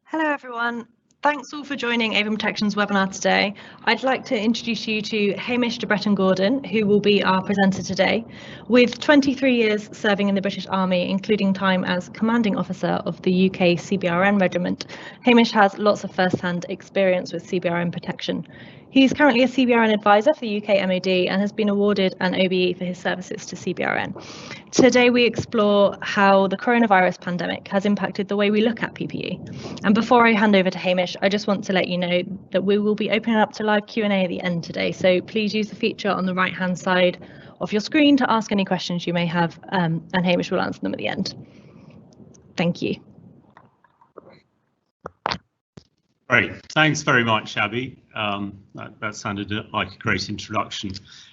Hello everyone. Thanks all for joining Avon Protection's webinar today. I'd like to introduce you to Hamish de Bretton-Gordon, who will be our presenter today. With 23 years serving in the British Army, including time as Commanding Officer of the UK CBRN Regiment, Hamish has lots of first-hand experience with CBRN protection. He's currently a CBRN advisor for the UK MOD and has been awarded an OBE for his services to CBRN. Today we explore how the coronavirus pandemic has impacted the way we look at PPE. And before I hand over to Hamish, I just want to let you know that we will be opening up to live Q&A at the end today. So please use the feature on the right-hand side of your screen to ask any questions you may have, and Hamish will answer them at the end. Thank you. Great, thanks very much, Abby. That sounded like a great introduction.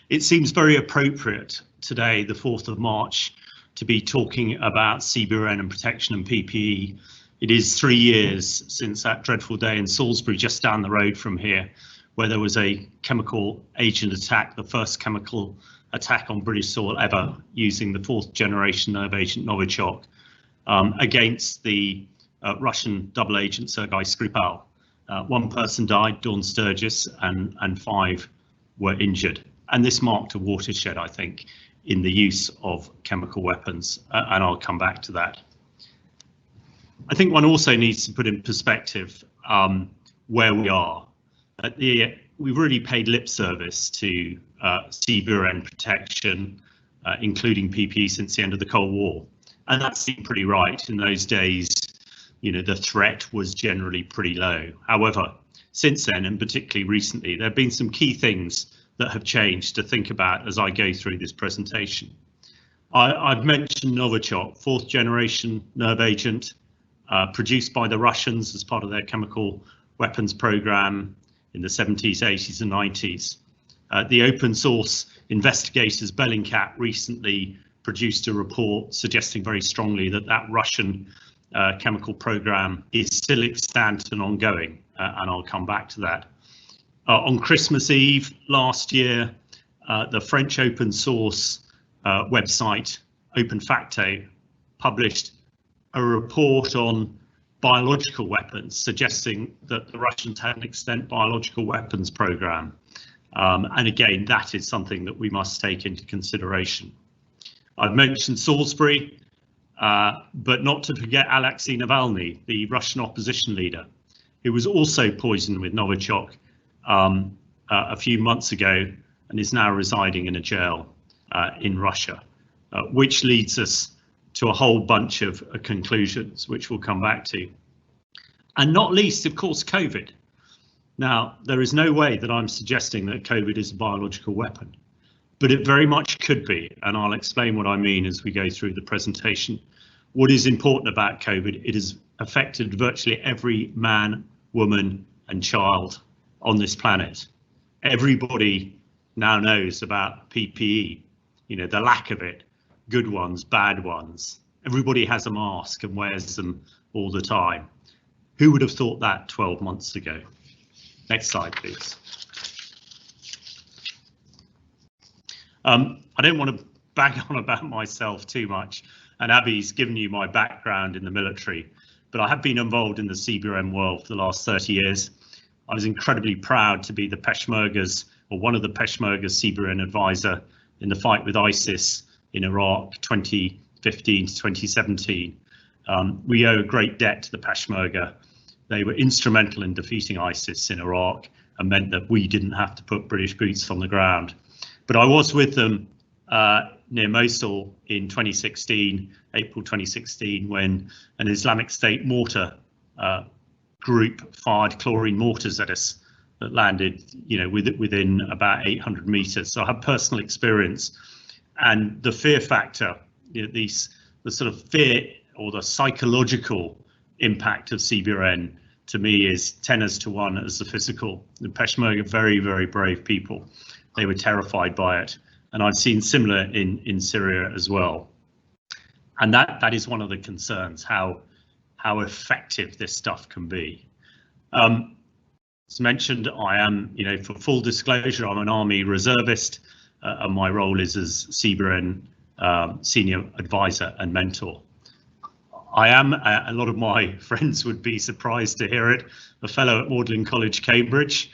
It seems very appropriate today, the 4th of March, to be talking about CBRN and protection and PPE. It is 3 years since that dreadful day in Salisbury, just down the road from here, where there was a chemical agent attack, the first chemical attack on British soil ever, using the 4th generation nerve agent Novichok against the Russian double agent Sergei Skripal. One person died, Dawn Sturgis, and 5 were injured. And this marked a watershed, I think, in the use of chemical weapons, and I'll come back to that. I think one also needs to put in perspective where we are. We've really paid lip service to CBRN protection, including PPE, since the end of the Cold War. And that seemed pretty right. In those days, you know, the threat was generally pretty low. However, since then, and particularly recently, there have been some key things that have changed to think about as I go through this presentation. I've mentioned Novichok, 4th generation nerve agent, produced by the Russians as part of their chemical weapons program in the 70s, 80s and 90s. The open source investigators Bellingcat recently produced a report suggesting very strongly that that Russian chemical program is still extant and ongoing, and I'll come back to that. On Christmas Eve last year, the French open source website OpenFacto published a report on biological weapons, suggesting that the Russians had an extent biological weapons program. And again, that is something that we must take into consideration. I've mentioned Salisbury, but not to forget Alexei Navalny, the Russian opposition leader, who was also poisoned with Novichok a few months ago and is now residing in a jail in Russia, which leads us to a whole bunch of conclusions, which we'll come back to. And not least, of course, COVID. Now, there is no way that I'm suggesting that COVID is a biological weapon, but it very much could be, and I'll explain what I mean as we go through the presentation. What is important about COVID, it has affected virtually every man, woman and child on this planet. Everybody now knows about PPE, you know, the lack of it, good ones, bad ones. Everybody has a mask and wears them all the time. Who would have thought that 12 months ago? Next slide, please. I don't want to bang on about myself too much, and Abby's given you my background in the military, but I have been involved in the CBRN world for the last 30 years. I was incredibly proud to be the Peshmerga's, or one of the Peshmerga's CBRN advisor in the fight with ISIS in Iraq 2015 to 2017. We owe a great debt to the Peshmerga. They were instrumental in defeating ISIS in Iraq and meant that we didn't have to put British boots on the ground. But I was with them near Mosul in 2016, April 2016, when an Islamic State mortar group fired chlorine mortars at us that landed, you know, within about 800 meters. So I have personal experience, and the fear factor, you know, the sort of fear or the psychological impact of CBRN to me is 10 as the physical. The Peshmerga, very, very brave people. They were terrified by it, and I've seen similar in Syria as well. And that is one of the concerns, how effective this stuff can be. As mentioned, I am, you know, for full disclosure, I'm an Army reservist, and my role is as CBRN senior advisor and mentor. I am, a lot of my friends would be surprised to hear it, a fellow at Magdalen College, Cambridge.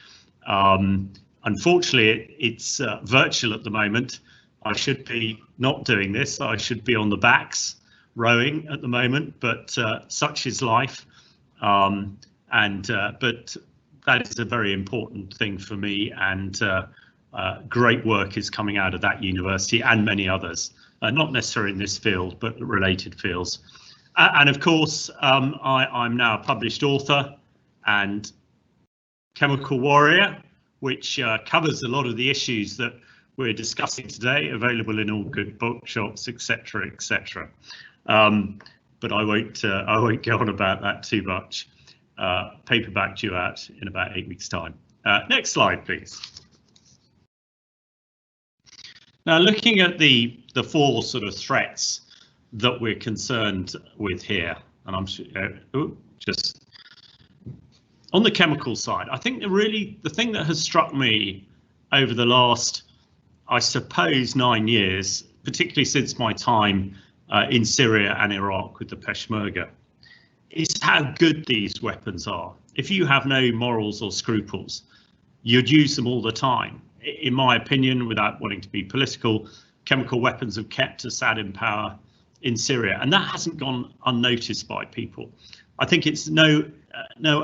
Unfortunately, it's virtual at the moment. I should be not doing this. I should be on the backs rowing at the moment, but such is life. But that is a very important thing for me, and great work is coming out of that university and many others, not necessarily in this field, but related fields. And of course, I'm now a published author and chemical warrior, which covers a lot of the issues that we're discussing today, available in all good bookshops, etc., etc. But I won't go on about that too much. Paperback due out in about 8 weeks' time. Next slide, please. Now, looking at the four sort of threats that we're concerned with here, and I'm just on the chemical side, I think the thing that has struck me over the last, I suppose, 9 years, particularly since my time in Syria and Iraq with the Peshmerga, is how good these weapons are. If you have no morals or scruples, you'd use them all the time. In my opinion, without wanting to be political, chemical weapons have kept Assad in power in Syria, and that hasn't gone unnoticed by people. I think it's no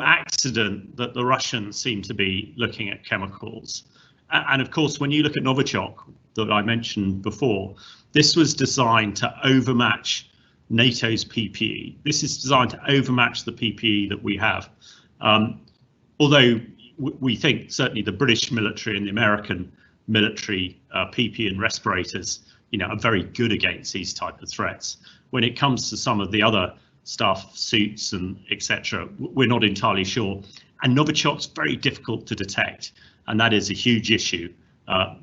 accident that the Russians seem to be looking at chemicals. And of course, when you look at Novichok that I mentioned before, this was designed to overmatch NATO's PPE. This is designed to overmatch the PPE that we have. Although we think certainly the British military and the American military PPE and respirators, are very good against these type of threats. When it comes to some of the other stuff, suits and etc., we're not entirely sure. And Novichok's very difficult to detect, and that is a huge issue,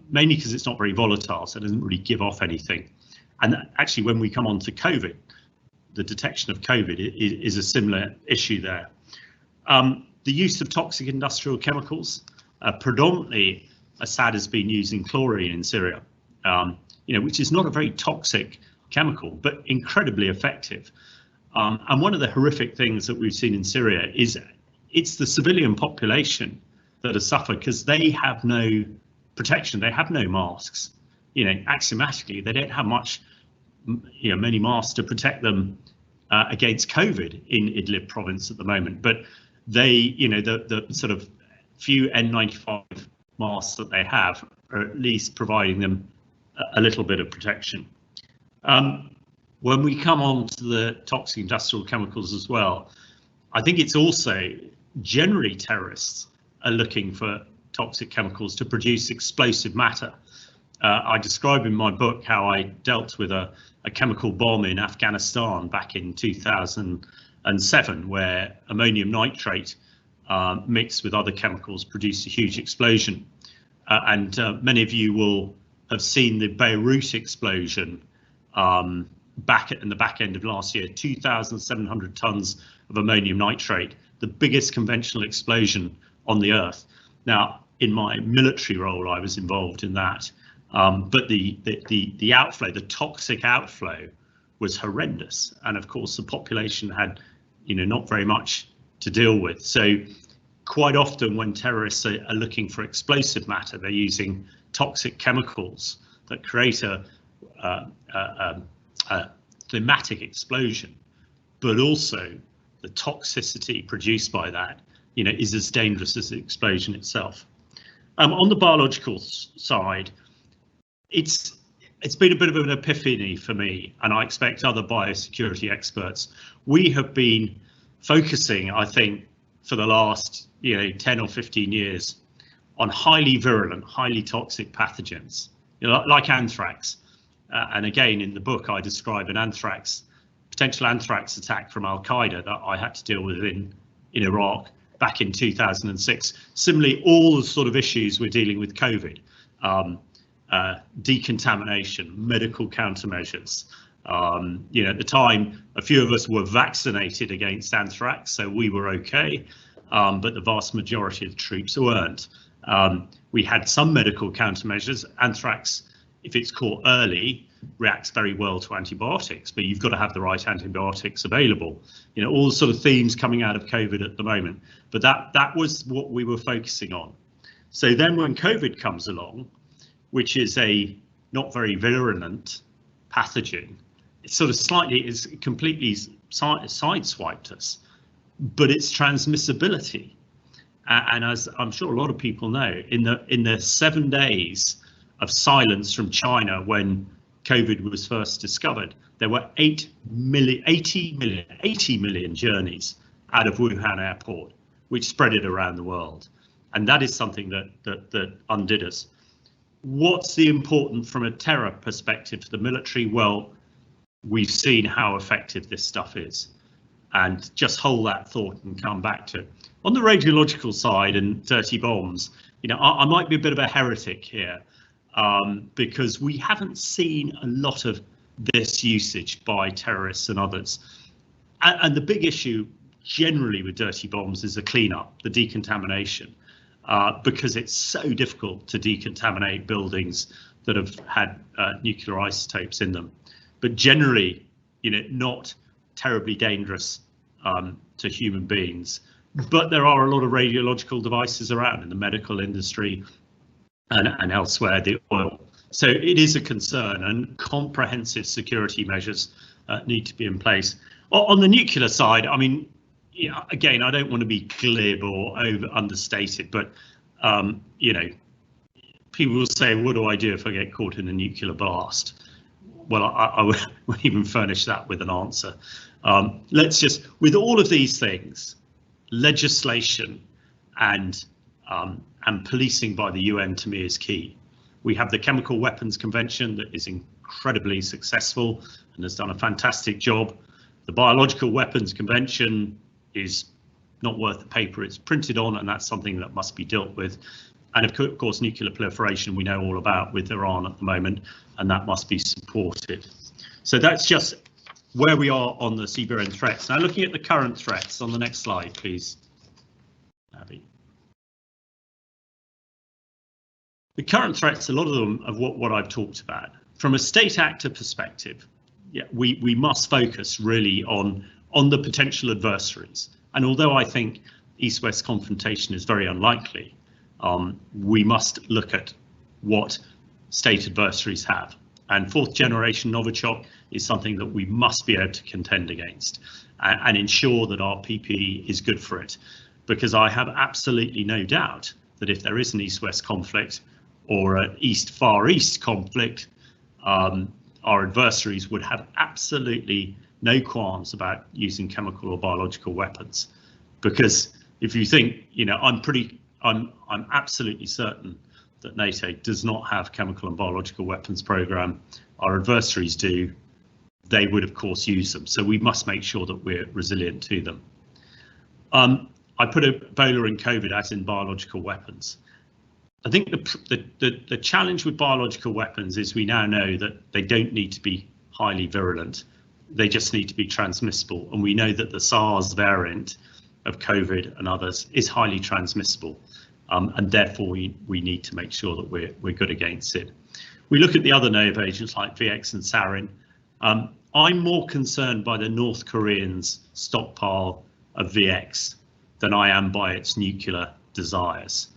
mainly because it's not very volatile, so it doesn't really give off anything. And actually, when we come on to COVID, the detection of COVID is a similar issue there. The use of toxic industrial chemicals, predominantly Assad has been using chlorine in Syria, which is not a very toxic chemical, but incredibly effective. And one of the horrific things that we've seen in Syria is it's the civilian population that has suffered because they have no protection, they have no masks. Axiomatically, they don't have many masks to protect them against COVID in Idlib province at the moment. But they, the sort of few N95 masks that they have are at least providing them a little bit of protection. When we come on to the toxic industrial chemicals as well, I think it's also generally terrorists are looking for toxic chemicals to produce explosive matter. I describe in my book how I dealt with a chemical bomb in Afghanistan back in 2007, where ammonium nitrate mixed with other chemicals produced a huge explosion. And many of you will have seen the Beirut explosion in the back end of last year, 2,700 tons of ammonium nitrate, the biggest conventional explosion on the earth. Now, in my military role, I was involved in that. But the outflow, the toxic outflow, was horrendous, and of course the population had, not very much to deal with. So quite often when terrorists are looking for explosive matter, they're using toxic chemicals that create a thematic explosion, but also the toxicity produced by that, is as dangerous as the explosion itself. On the biological side, it's been a bit of an epiphany for me, and I expect other biosecurity experts. We have been focusing, I think, for the last 10 or 15 years on highly virulent, highly toxic pathogens, like anthrax. And again, in the book, I describe an potential anthrax attack from Al-Qaeda that I had to deal with in Iraq back in 2006. Similarly, all the sort of issues we're dealing with COVID. Decontamination, medical countermeasures. At the time, a few of us were vaccinated against anthrax, so we were okay, but the vast majority of the troops weren't. We had some medical countermeasures. Anthrax, if it's caught early, reacts very well to antibiotics, but you've got to have the right antibiotics available. You know, all the sort of themes coming out of COVID at the moment, but that was what we were focusing on. So then when COVID comes along, which is a not very virulent pathogen, it's sort of it's completely sideswiped us, but its transmissibility. And as I'm sure a lot of people know, in the 7 days of silence from China when COVID was first discovered, there were 80 million journeys out of Wuhan airport, which spread it around the world. And that is something that undid us. What's the important from a terror perspective for the military? Well, we've seen how effective this stuff is. And just hold that thought and come back to it. On the radiological side and dirty bombs, you know, I might be a bit of a heretic here because we haven't seen a lot of this usage by terrorists and others. And the big issue generally with dirty bombs is the cleanup, the decontamination, because it's so difficult to decontaminate buildings that have had nuclear isotopes in them. But generally, you know, not terribly dangerous to human beings. But there are a lot of radiological devices around in the medical industry and elsewhere, the oil. So it is a concern, and comprehensive security measures need to be in place. On the nuclear side, I mean, yeah, again, I don't want to be glib or understated, but you know, people will say, what do I do if I get caught in a nuclear blast? Well, I wouldn't even furnish that with an answer. Let's just, with all of these things, legislation and policing by the UN to me is key. We have the Chemical Weapons Convention that is incredibly successful and has done a fantastic job. The Biological Weapons Convention is not worth the paper it's printed on, and that's something that must be dealt with. And of course, nuclear proliferation we know all about with Iran at the moment, and that must be supported. So that's just where we are on the CBRN threats. Now looking at the current threats on the next slide, please, Abby. The current threats, a lot of them of what I've talked about. From a state actor perspective, yeah, we must focus really on the potential adversaries. And although I think East-West confrontation is very unlikely, we must look at what state adversaries have. And fourth generation Novichok is something that we must be able to contend against and ensure that our PPE is good for it. Because I have absolutely no doubt that if there is an East-West conflict or an East-Far East conflict, our adversaries would have absolutely no qualms about using chemical or biological weapons. Because if you think, you know, I'm absolutely certain that NATO does not have chemical and biological weapons program. Our adversaries do. They would, of course, use them. So we must make sure that we're resilient to them. I put Ebola and COVID as in biological weapons. I think the challenge with biological weapons is we now know that they don't need to be highly virulent. They just need to be transmissible. And we know that the SARS variant of COVID and others is highly transmissible. And therefore we need to make sure that we're good against it. We look at the other nerve agents like VX and sarin. I'm more concerned by the North Koreans' stockpile of VX than I am by its nuclear desires.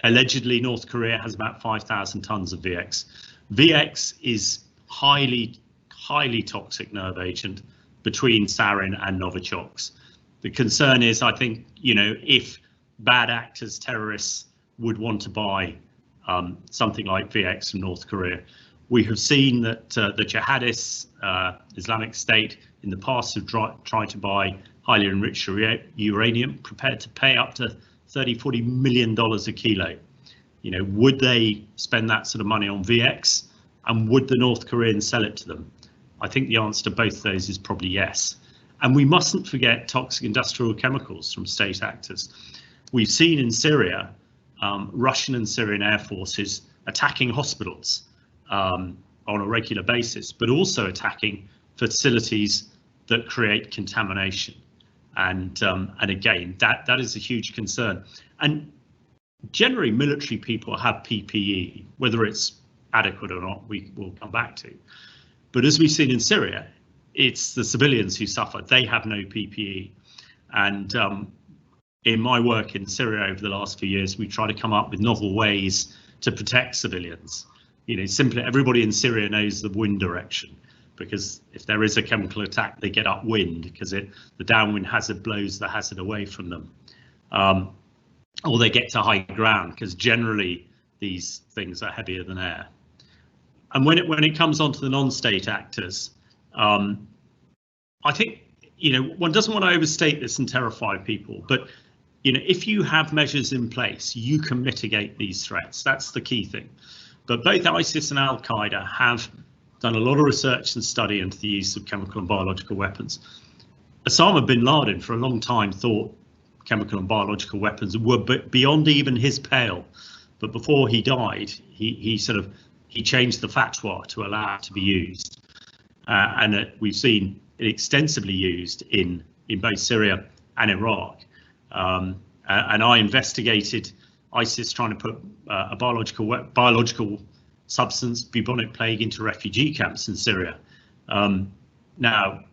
Allegedly, North Korea has about 5,000 tons of VX. VX is highly toxic nerve agent between sarin and Novichoks. The concern is, I think, you know, if bad actors, terrorists would want to buy something like VX from North Korea. We have seen that the jihadists, Islamic State, in the past have tried to buy highly enriched uranium, prepared to pay up to $30–40 million a kilo. You know, would they spend that sort of money on VX, and would the North Koreans sell it to them? I think the answer to both those is probably yes. And we mustn't forget toxic industrial chemicals from state actors. We've seen in Syria, Russian and Syrian air forces attacking hospitals on a regular basis, but also attacking facilities that create contamination. And again, that is a huge concern. And generally, military people have PPE, whether it's adequate or not, we will come back to. But as we've seen in Syria, it's the civilians who suffer. They have no PPE. And in my work in Syria over the last few years, we try to come up with novel ways to protect civilians. You know, simply everybody in Syria knows the wind direction, because if there is a chemical attack, they get upwind because the downwind hazard blows the hazard away from them. Or they get to high ground, because generally these things are heavier than air. And when it comes onto the non-state actors, I think, you know, one doesn't want to overstate this and terrify people, but you know, if you have measures in place, you can mitigate these threats. That's the key thing. But both ISIS and Al Qaeda have done a lot of research and study into the use of chemical and biological weapons. Osama bin Laden for a long time thought chemical and biological weapons were beyond even his pale. But before he died, he changed the fatwa to allow it to be used. And we've seen it extensively used in both Syria and Iraq. And I investigated ISIS trying to put a biological substance, bubonic plague, into refugee camps in Syria. Now,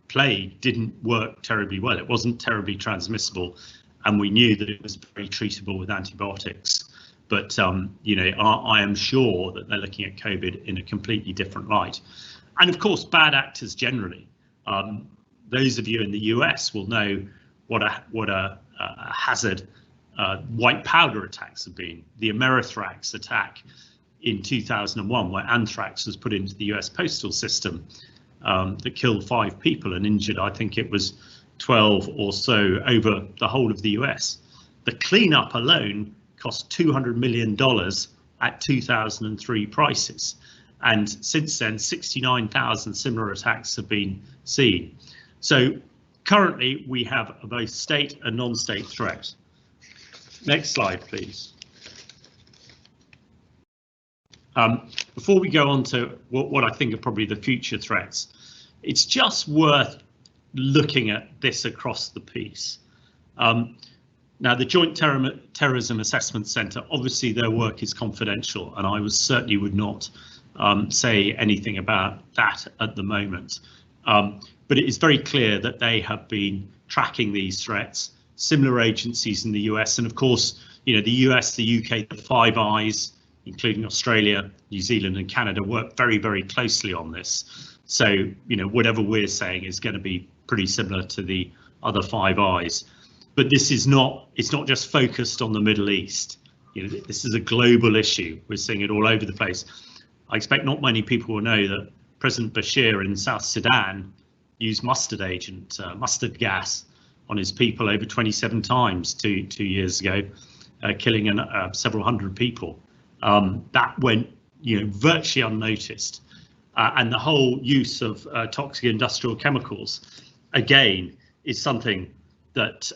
plague didn't work terribly well. It wasn't terribly transmissible, and we knew that it was very treatable with antibiotics. But you know, I am sure that they're looking at COVID in a completely different light. And of course, bad actors generally. Those of you in the US will know what a hazard white powder attacks have been. The Amerithrax attack in 2001, where anthrax was put into the US postal system, that killed 5 people and injured, I think it was 12 or so over the whole of the US. The cleanup alone cost $200 million at 2003 prices. And since then, 69,000 similar attacks have been seen. So currently we have a both state and non-state threat. Next slide, please. Before we go on to what I think are probably the future threats, it's just worth looking at this across the piece. Now, the Joint Terrorism Assessment Centre, obviously their work is confidential, and I certainly would not say anything about that at the moment. But it is very clear that they have been tracking these threats. Similar agencies in the US, and of course, you know, the US, the UK, the Five Eyes, including Australia, New Zealand and Canada, work very, very closely on this. So, you know, whatever we're saying is going to be pretty similar to the other Five Eyes. But this is not, it's not just focused on the Middle East. You know, this is a global issue. We're seeing it all over the place. I expect not many people will know that President Bashir in South Sudan used mustard gas on his people over 27 times two years ago, killing several hundred people. That went, you know, virtually unnoticed. And the whole use of toxic industrial chemicals, again, is something that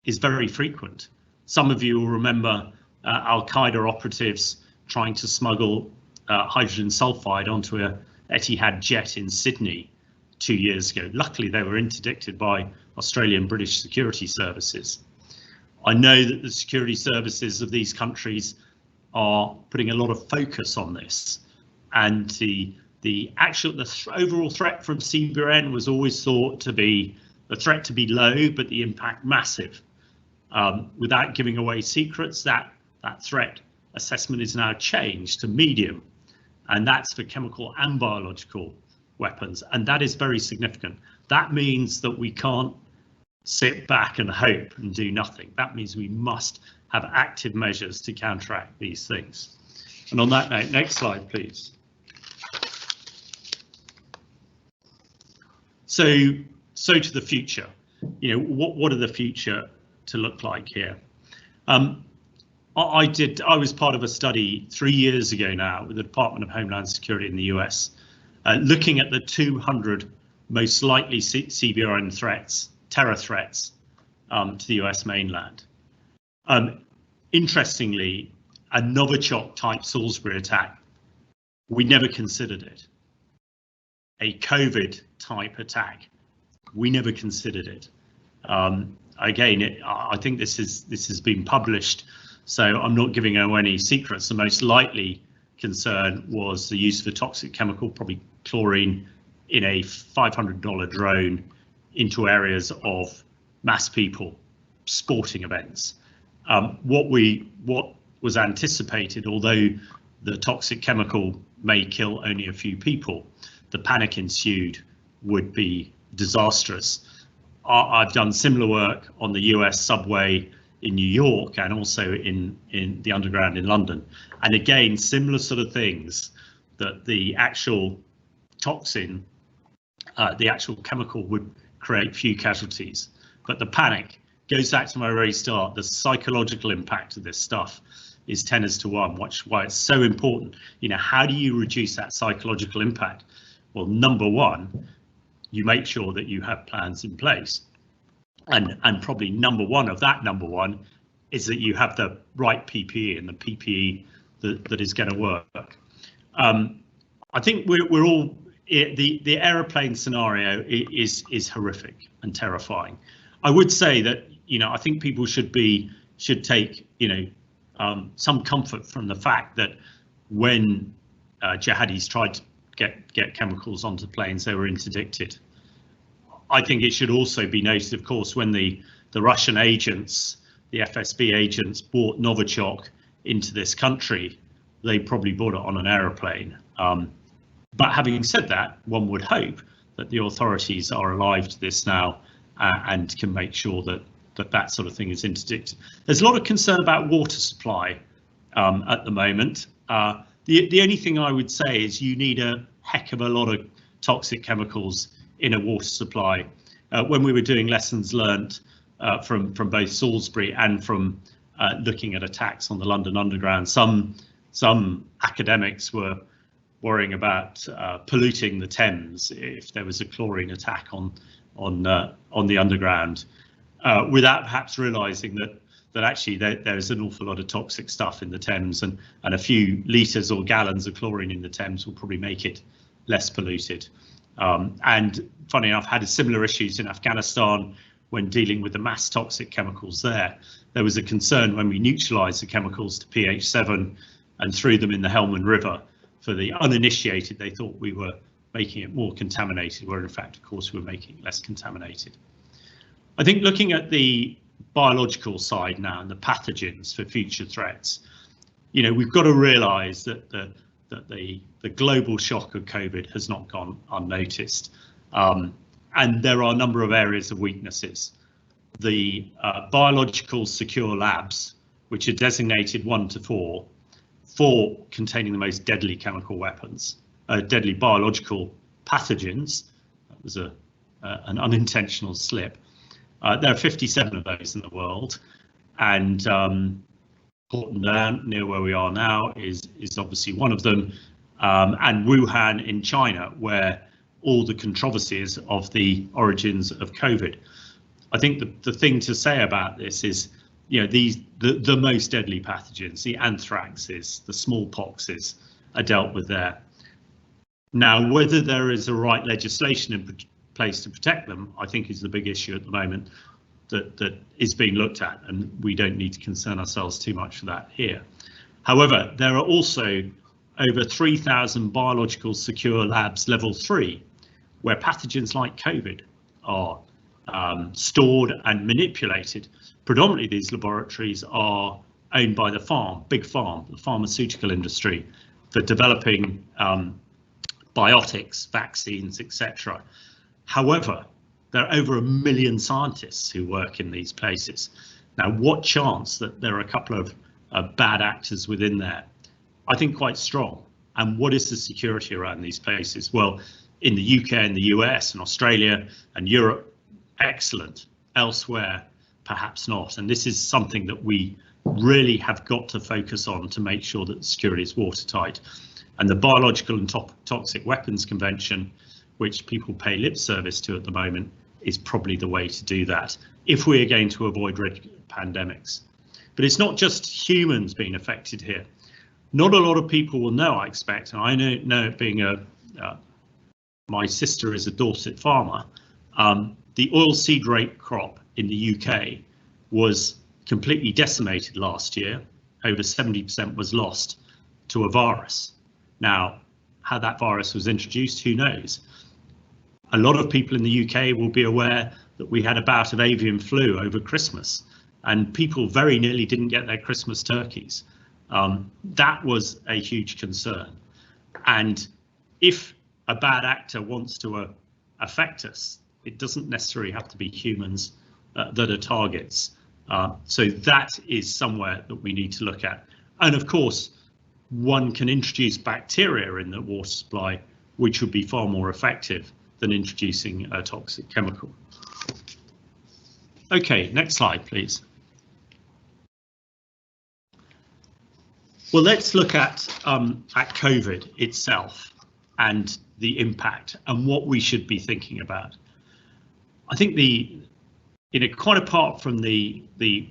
is very frequent. Some of you will remember Al Qaeda operatives trying to smuggle hydrogen sulfide onto a Etihad jet in Sydney 2 years ago. Luckily, they were interdicted by Australian British security services. I know that the security services of these countries are putting a lot of focus on this, and the overall threat from CBRN was always thought to be the threat to be low, but the impact massive. Without giving away secrets, that threat assessment is now changed to medium, and that's for chemical and biological weapons, and that is very significant. That means that we can't sit back and hope and do nothing. That means we must have active measures to counteract these things. And on that note, next slide, please. So to the future, you know, what are the future to look like here? I was part of a study 3 years ago now with the Department of Homeland Security in the US, looking at the 200 most likely CBRN threats, terror threats, to the US mainland. Interestingly, a Novichok type Salisbury attack, we never considered it. A COVID type attack, we never considered it. Again, I think this has been published, so I'm not giving away any secrets. The most likely concern was the use of a toxic chemical, probably chlorine, in a $500 drone into areas of mass people, sporting events. What was anticipated, although the toxic chemical may kill only a few people, the panic ensued would be disastrous. I've done similar work on the US subway in New York and also in the underground in London. And again, similar sort of things, that the actual toxin, the actual chemical would create few casualties. But the panic goes back to my very start. The psychological impact of this stuff is 10⁻⁴, why it's so important. You know, how do you reduce that psychological impact? Well, number one, you make sure that you have plans in place. And probably number one is that you have the right PPE and the PPE that is going to work. I think we're all, the aeroplane scenario is horrific and terrifying. I would say that, you know, I think people should take, you know, some comfort from the fact that when jihadis tried to get chemicals onto planes, they were interdicted. I think it should also be noted, of course, when the Russian agents, the FSB agents, brought Novichok into this country, they probably bought it on an aeroplane. But having said that, one would hope that the authorities are alive to this now and can make sure that sort of thing is interdicted. There's a lot of concern about water supply at the moment. The only thing I would say is you need a heck of a lot of toxic chemicals in a water supply. When we were doing lessons learnt from both Salisbury and from looking at attacks on the London Underground, some academics were worrying about polluting the Thames if there was a chlorine attack on the Underground, without perhaps realising that actually there's an awful lot of toxic stuff in the Thames, and a few litres or gallons of chlorine in the Thames will probably make it less polluted. And funny enough, had similar issues in Afghanistan when dealing with the mass toxic chemicals there. There was a concern when we neutralised the chemicals to pH 7 and threw them in the Helmand River. For the uninitiated, they thought we were making it more contaminated, where in fact, of course, we were making it less contaminated. I think looking at the biological side now and the pathogens for future threats, you know, we've got to realise that the global shock of COVID has not gone unnoticed, and there are a number of areas of weaknesses. The biological secure labs, which are designated 1 to 4 containing the most deadly chemical weapons, deadly biological pathogens. That was an unintentional slip. There are 57 of those in the world, and Portland, near where we are now, is obviously one of them, and Wuhan in China, where all the controversies of the origins of COVID. I think the thing to say about this is, you know, the most deadly pathogens, the anthraxes, the smallpoxes, are dealt with there. Now, whether there is a right legislation in place to protect them, I think is the big issue at the moment that is being looked at, and we don't need to concern ourselves too much for that here. However, there are also over 3,000 biological secure labs level 3, where pathogens like COVID are stored and manipulated. Predominantly, these laboratories are owned by the big pharma, the pharmaceutical industry, for developing biotics, vaccines, etc. However, there are over 1 million scientists who work in these places. Now, what chance that there are a couple of bad actors within there? I think quite strong. And what is the security around these places? Well, in the UK and the US and Australia and Europe, excellent. Elsewhere, perhaps not. And this is something that we really have got to focus on to make sure that the security is watertight. And the Biological and Toxic Weapons Convention, which people pay lip service to at the moment, is probably the way to do that if we are going to avoid pandemics. But it's not just humans being affected here. Not a lot of people will know, I expect, and I know it being my sister is a Dorset farmer. The oilseed rape crop in the UK was completely decimated last year. Over 70% was lost. to a virus. Now, how that virus was introduced, who knows? A lot of people in the UK will be aware that we had a bout of avian flu over Christmas, and people very nearly didn't get their Christmas turkeys. That was a huge concern. And if a bad actor wants to affect us, it doesn't necessarily have to be humans that are targets. So that is somewhere that we need to look at. And of course, one can introduce bacteria in the water supply, which would be far more effective than introducing a toxic chemical. Okay, next slide, please. Well, let's look at COVID itself and the impact and what we should be thinking about. I think quite apart from the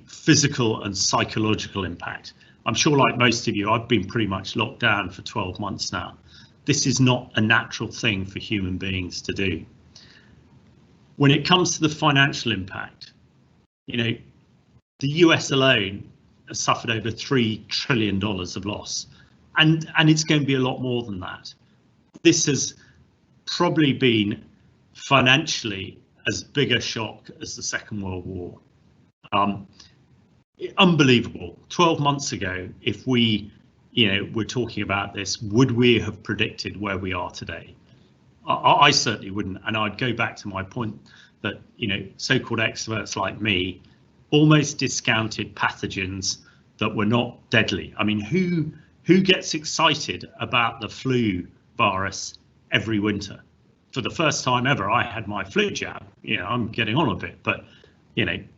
physical and psychological impact, I'm sure like most of you, I've been pretty much locked down for 12 months now. This is not a natural thing for human beings to do. When it comes to the financial impact, the US alone has suffered over $3 trillion of loss, and it's going to be a lot more than that. This has probably been financially as big a shock as the Second World War. Unbelievable. 12 months ago, if we were talking about this, would we have predicted where we are today? I certainly wouldn't. And I'd go back to my point that, so-called experts like me almost discounted pathogens that were not deadly. I mean, who gets excited about the flu virus every winter? For the first time ever, I had my flu jab. I'm getting on a bit, but it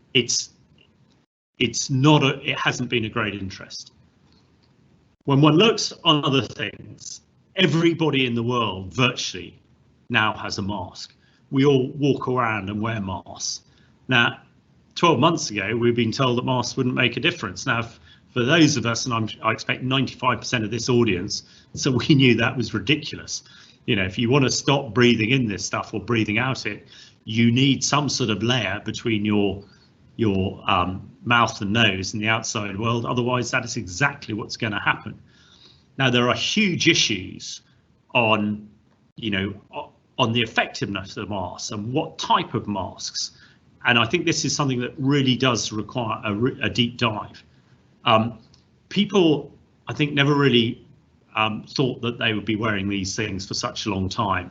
hasn't been a great interest. When one looks on other things, everybody in the world virtually now has a mask. We all walk around and wear masks. Now, 12 months ago, we've been told that masks wouldn't make a difference. Now, for those of us, and I expect 95% of this audience, so we knew that was ridiculous. If you want to stop breathing in this stuff or breathing out it, you need some sort of layer between your mouth and nose and the outside world. Otherwise, that is exactly what's going to happen. Now, there are huge issues on the effectiveness of masks and what type of masks. And I think this is something that really does require a deep dive. People, I think, never really thought that they would be wearing these things for such a long time.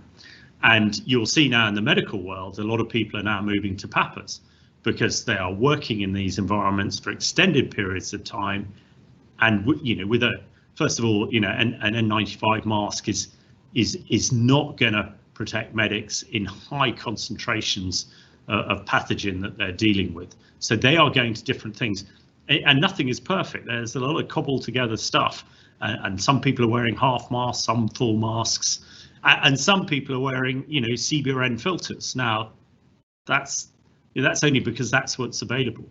And you'll see now in the medical world, a lot of people are now moving to PPEs because they are working in these environments for extended periods of time. And, with first of all, an N95 mask is not going to protect medics in high concentrations of pathogen that they're dealing with. So they are going to different things, and nothing is perfect. There's a lot of cobbled together stuff, and some people are wearing half masks, some full masks, and some people are wearing, CBRN filters. Now, that's only because that's what's available.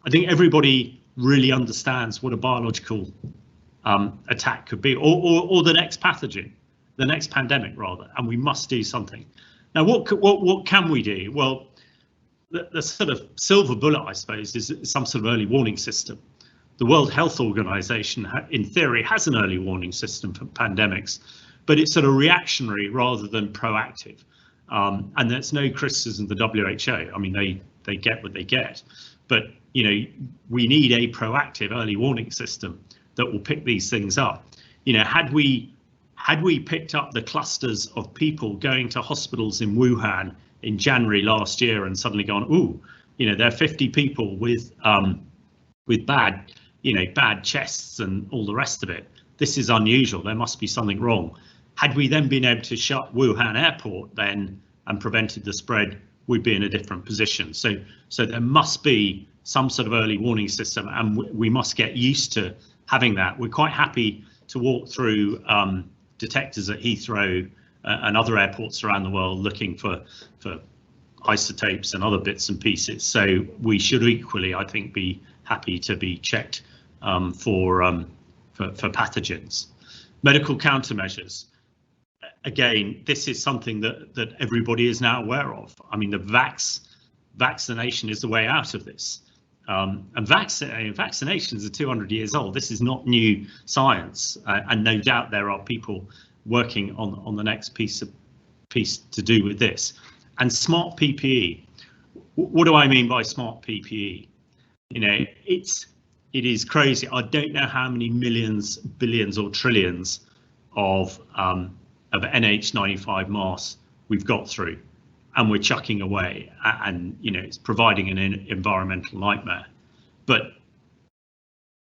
I think everybody really understands what a biological attack could be, or the next pathogen, the next pandemic rather, and we must do something. Now, what can we do? Well, the sort of silver bullet, I suppose, is some sort of early warning system. The World Health Organization, in theory, has an early warning system for pandemics, but it's sort of reactionary rather than proactive. And there's no criticism of the WHO. I mean, they get what they get, but we need a proactive early warning system that will pick these things up. Had we picked up the clusters of people going to hospitals in Wuhan in January last year and suddenly gone, ooh, there are 50 people with bad chests and all the rest of it. This is unusual. There must be something wrong. Had we then been able to shut Wuhan airport then and prevented the spread, we'd be in a different position. So there must be some sort of early warning system, and we must get used to having that. We're quite happy to walk through detectors at Heathrow and other airports around the world looking for isotopes and other bits and pieces. So we should equally, I think, be happy to be checked for pathogens. Medical countermeasures. Again, this is something that everybody is now aware of. I mean, the vaccination is the way out of this. And vaccinations are 200 years old. This is not new science, and no doubt there are people working on the next piece to do with this. And smart PPE. What do I mean by smart PPE? You know, it is crazy. I don't know how many millions, billions, or trillions of NH95 masks we've got through, and we're chucking away, and you know, it's providing an environmental nightmare. But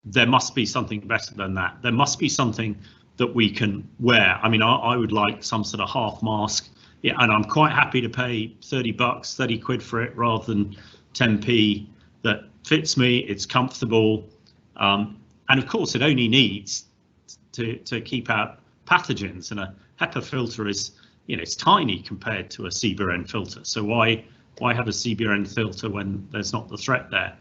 there must be something better than that. There must be something that we can wear. I mean, I would like some sort of half mask, yeah, and I'm quite happy to pay 30 bucks, 30 quid for it rather than 10p. That fits me, it's comfortable, and of course it only needs to keep out pathogens, and a HEPA filter is, you know, it's tiny compared to a CBRN filter. So why have a CBRN filter when there's not the threat there?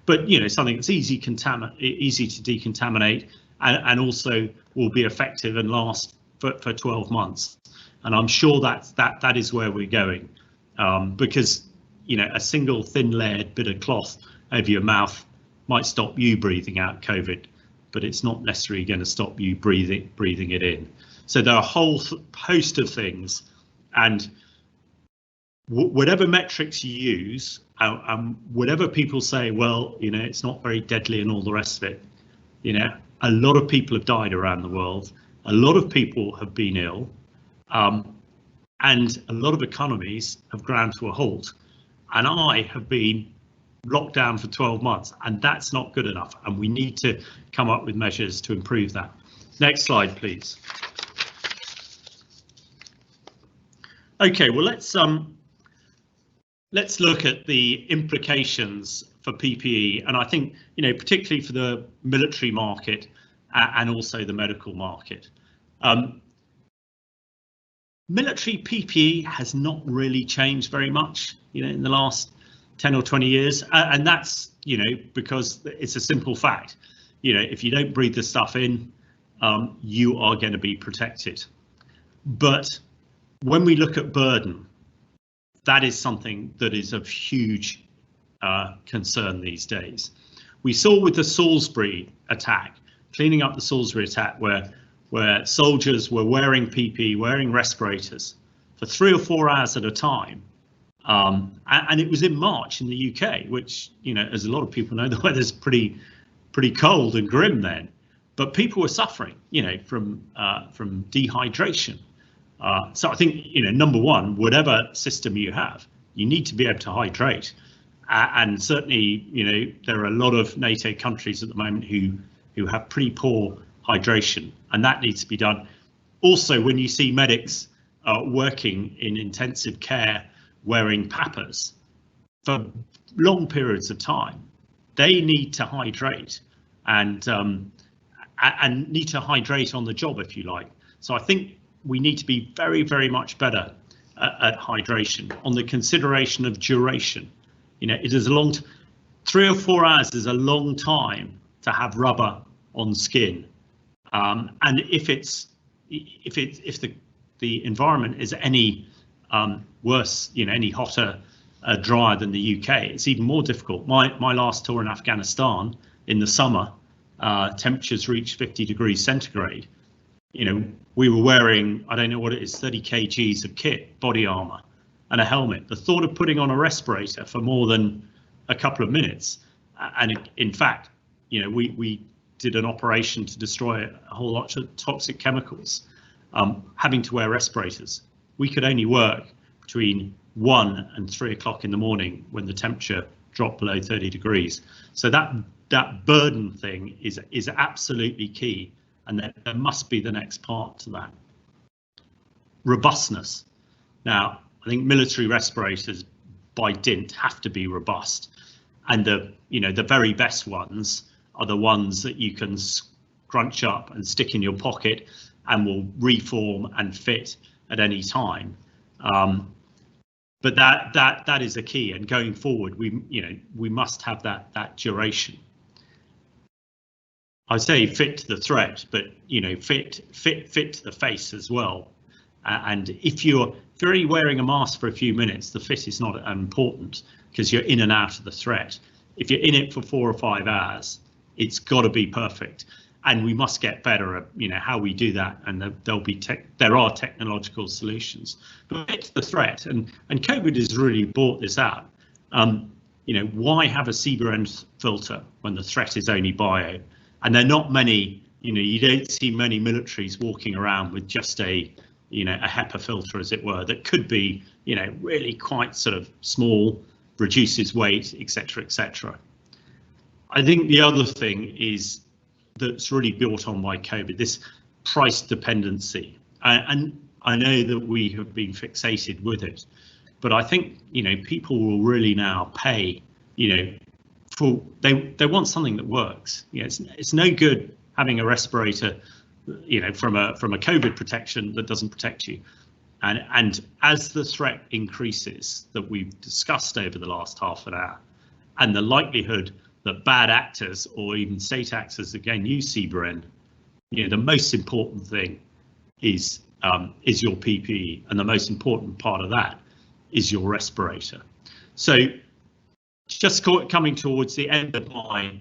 But you know, something that's easy to decontaminate, and also will be effective and last for 12 months. And I'm sure that is where we're going, because you know, a single thin layered bit of cloth over your mouth might stop you breathing out COVID, but it's not necessarily going to stop you breathing it in. So there are a whole host of things, and whatever metrics you use, whatever people say, well, you know, it's not very deadly and all the rest of it, you know, a lot of people have died around the world, a lot of people have been ill, and a lot of economies have ground to a halt, and I have been locked down for 12 months, and that's not good enough, and we need to come up with measures to improve that. Next slide, please. Okay, well, let's look at the implications for PPE, and I think, you know, particularly for the military market and also the medical market. Military PPE has not really changed very much, you know, in the last 10 or 20 years, and that's, you know, because it's a simple fact. You know, if you don't breathe the stuff in, you are going to be protected. But when we look at burden, that is something that is of huge concern these days. We saw with the Salisbury attack, cleaning up the Salisbury attack, where soldiers were wearing PPE, wearing respirators for 3 or 4 hours at a time. And it was in March in the UK, which, you know, as a lot of people know, the weather's pretty cold and grim then. But people were suffering, you know, from dehydration. So I think, you know, number one, whatever system you have, you need to be able to hydrate. And certainly, you know, there are a lot of NATO countries at the moment who have pretty poor hydration, and that needs to be done. Also, when you see medics working in intensive care wearing PAPAs for long periods of time, they need to hydrate and need to hydrate on the job, if you like. So I think we need to be very, very much better at hydration. On the consideration of duration, you know, it is a long 3 or 4 hours is a long time to have rubber on skin, and if the environment is any worse, you know, any hotter, drier than the UK, it's even more difficult. My last tour in Afghanistan in the summer, temperatures reached 50 degrees centigrade. You know, we were wearing, I don't know what it is, 30 kgs of kit, body armor, and a helmet. The thought of putting on a respirator for more than a couple of minutes, and in fact, you know, we did an operation to destroy a whole lot of toxic chemicals, having to wear respirators. We could only work between 1 and 3 o'clock in the morning when the temperature dropped below 30 degrees. So that burden thing is absolutely key, and there must be the next part to that. Robustness. Now, I think military respirators by dint have to be robust, and the very best ones are the ones that you can scrunch up and stick in your pocket and will reform and fit at any time. But that is a key, and going forward, we must have that duration. I say fit to the threat, but fit to the face as well. And if you're only wearing a mask for a few minutes, the fit is not important because you're in and out of the threat. if you're in it for 4 or 5 hours, it's got to be perfect. And we must get better at, how we do that. And there are technological solutions. But it's the threat, and COVID has really brought this out. Why have a CBRN filter when the threat is only bio? And there are not many, you don't see many militaries walking around with just a HEPA filter, as it were, that could be, really quite sort of small, reduces weight, etc., etc. I think the other thing is that's really built on by COVID, this price dependency. And I know that we have been fixated with it, but I think, people will really now pay, for they want something that works. It's no good having a respirator, from a COVID protection that doesn't protect you. And as the threat increases that we've discussed over the last half an hour, and the likelihood that bad actors or even state actors again use CBRN, the most important thing is your PPE, and the most important part of that is your respirator. So just coming towards the end of my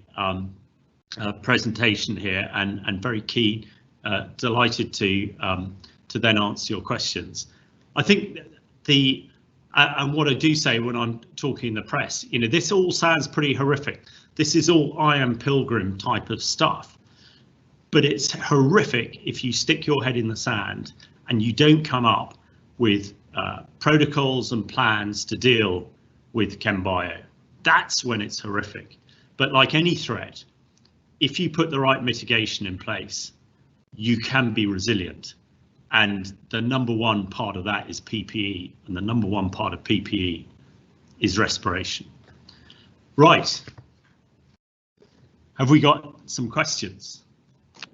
presentation here, and very keen, delighted to then answer your questions. I think and what I do say when I'm talking in the press, this all sounds pretty horrific. This is all I Am Pilgrim type of stuff, but it's horrific if you stick your head in the sand and you don't come up with protocols and plans to deal with ChemBio. That's when it's horrific. But like any threat, if you put the right mitigation in place, you can be resilient. And the number one part of that is PPE, and the number one part of PPE is respiration. Right. Have we got some questions?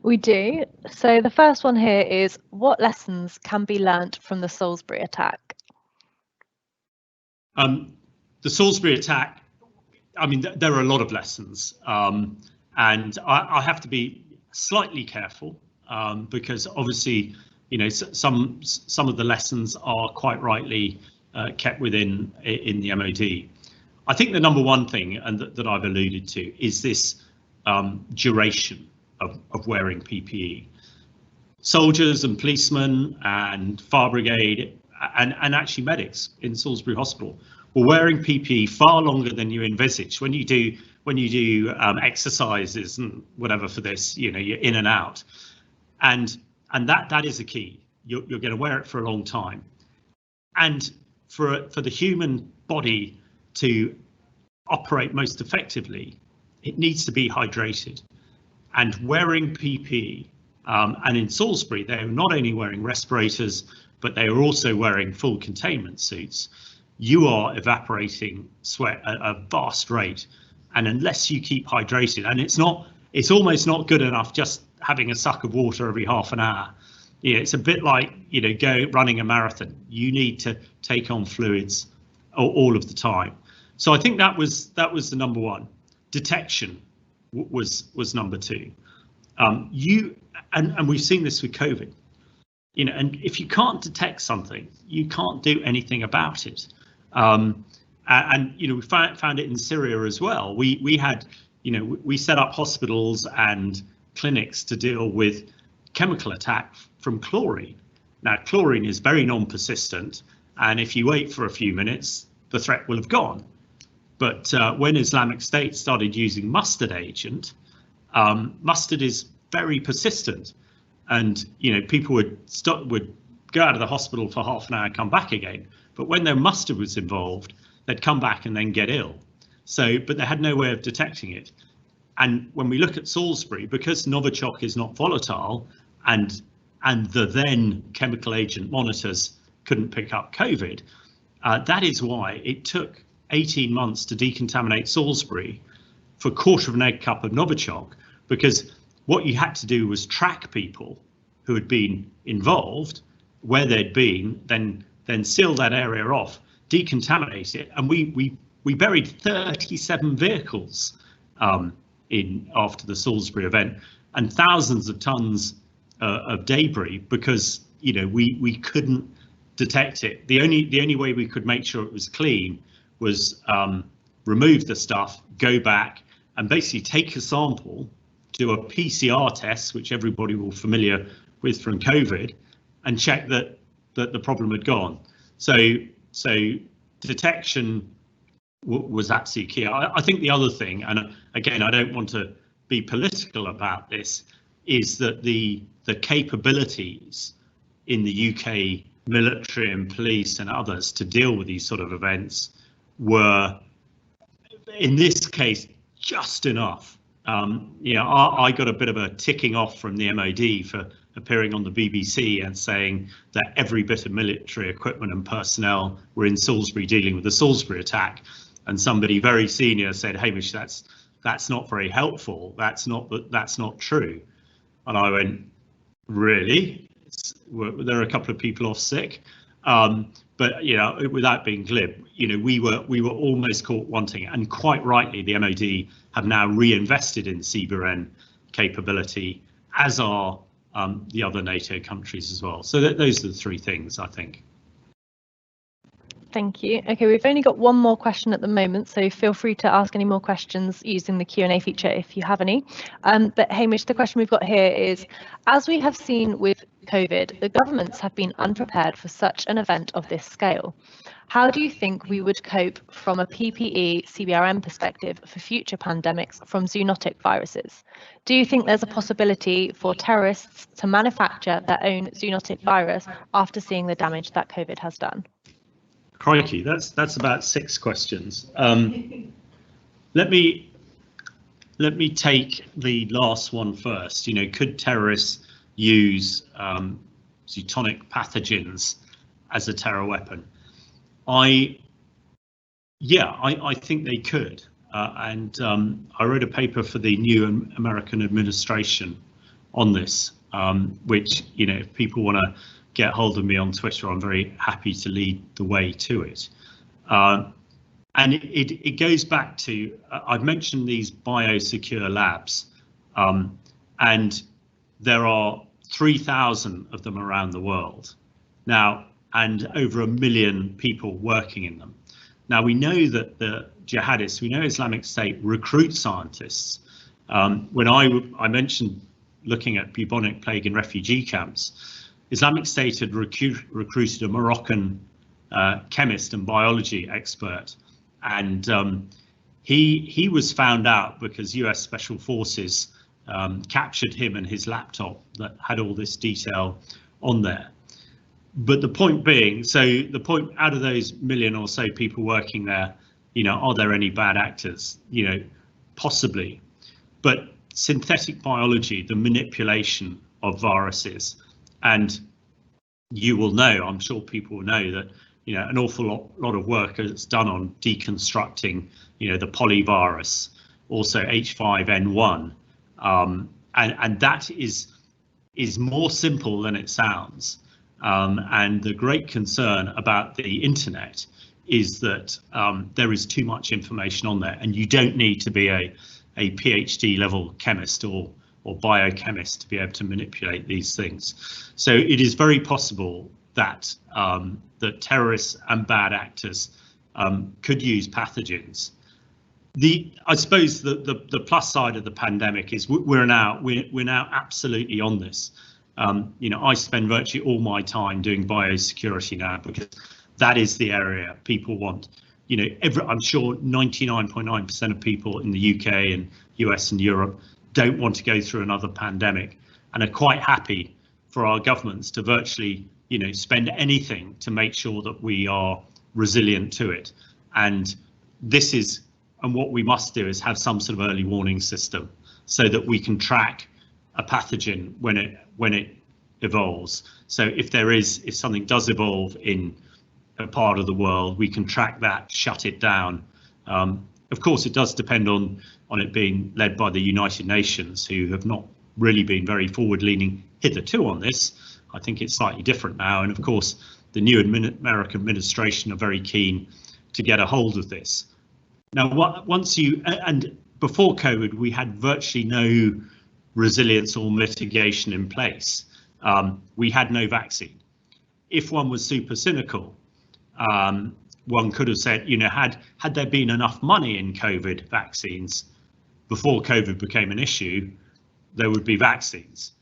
We do. So the first one here is, what lessons can be learnt from the Salisbury attack? The Salisbury attack, there are a lot of lessons, and I have to be slightly careful because obviously, some of the lessons are quite rightly kept in the MOD. I think the number one thing, and that I've alluded to, is this duration of wearing PPE. Soldiers and policemen and fire brigade and actually medics in Salisbury Hospital were wearing PPE far longer than you envisage. When you do exercises and whatever for this, you're in and out, and that is the key. You're going to wear it for a long time, and for the human body to operate most effectively, it needs to be hydrated. And wearing PPE, and in Salisbury, they were not only wearing respirators, but they were also wearing full containment suits. You are evaporating sweat at a vast rate, and unless you keep hydrated, and it's almost not good enough just having a suck of water every half an hour. It's a bit like running a marathon. You need to take on fluids all of the time. So I think that was the number one. Detection was number two. And we've seen this with COVID. And if you can't detect something, you can't do anything about it. And we found it in Syria as well. We had, we set up hospitals and clinics to deal with chemical attack from chlorine. Now, chlorine is very non-persistent, and if you wait for a few minutes, the threat will have gone. But when Islamic State started using mustard agent, mustard is very persistent, and people would go out of the hospital for half an hour, come back again. But when their mustard was involved, they'd come back and then get ill. But they had no way of detecting it. And when we look at Salisbury, because Novichok is not volatile, and the then chemical agent monitors couldn't pick up COVID, that is why it took 18 months to decontaminate Salisbury for a quarter of an egg cup of Novichok, because what you had to do was track people who had been involved, where they'd been, then seal that area off, decontaminate it, and we buried 37 vehicles after the Salisbury event, and thousands of tons of debris, because we couldn't detect it. The only way we could make sure it was clean was remove the stuff, go back and basically take a sample, do a PCR test, which everybody will be familiar with from COVID, and check that the problem had gone. So detection was absolutely key. I think the other thing, and again, I don't want to be political about this, is that the capabilities in the UK military and police and others to deal with these sort of events were, in this case, just enough. I got a bit of a ticking off from the MOD for appearing on the BBC and saying that every bit of military equipment and personnel were in Salisbury dealing with the Salisbury attack, and somebody very senior said, "Hamish, that's not very helpful. That's not true." And I went, "Really? There are a couple of people off sick." But without being glib, we were almost caught wanting, and quite rightly, the MOD have now reinvested in CBRN capability, as are the other NATO countries as well. So those are the three things, I think. Thank you. Okay, we've only got one more question at the moment, so feel free to ask any more questions using the Q&A feature if you have any. But Hamish, the question we've got here is, as we have seen with COVID, the governments have been unprepared for such an event of this scale. How do you think we would cope from a PPE CBRN perspective for future pandemics from zoonotic viruses? Do you think there's a possibility for terrorists to manufacture their own zoonotic virus after seeing the damage that COVID has done? Crikey, that's about 6 questions. Let me take the last one first. Could terrorists use zoonotic pathogens as a terror weapon? I think they could, and I wrote a paper for the new American administration on this, which if people want to get hold of me on Twitter, I'm very happy to lead the way to it. And it goes back to, I've mentioned these biosecure labs, and there are 3,000 of them around the world now, and over 1 million people working in them. Now, we know that the jihadists, we know Islamic State recruit scientists. When I mentioned looking at bubonic plague in refugee camps, Islamic State had recruited a Moroccan chemist and biology expert, and he was found out because US Special Forces captured him and his laptop that had all this detail on there. But the point being, out of those 1 million or so people working there, are there any bad actors? Possibly. But synthetic biology, the manipulation of viruses, and you will know, I'm sure people will know that, an awful lot of work is done on deconstructing, the polyvirus, also H5N1, and that is more simple than it sounds. And the great concern about the internet is that there is too much information on there, and you don't need to be a PhD level chemist or biochemist to be able to manipulate these things. So it is very possible that that terrorists and bad actors could use pathogens. I suppose the plus side of the pandemic is we're now absolutely on this. I spend virtually all my time doing biosecurity now because that is the area people want. I'm sure 99.9% of people in the UK and US and Europe don't want to go through another pandemic and are quite happy for our governments to virtually, spend anything to make sure that we are resilient to it. And what we must do is have some sort of early warning system so that we can track a pathogen when it evolves. So if something does evolve in a part of the world, we can track that, shut it down. Of course, it does depend on it being led by the United Nations, who have not really been very forward-leaning hitherto on this. I think it's slightly different now, and of course, the new American administration are very keen to get a hold of this. Now, and before COVID, we had virtually no resilience or mitigation in place. We had no vaccine. If one was super cynical, one could have said, had there been enough money in COVID vaccines before COVID became an issue, there would be vaccines.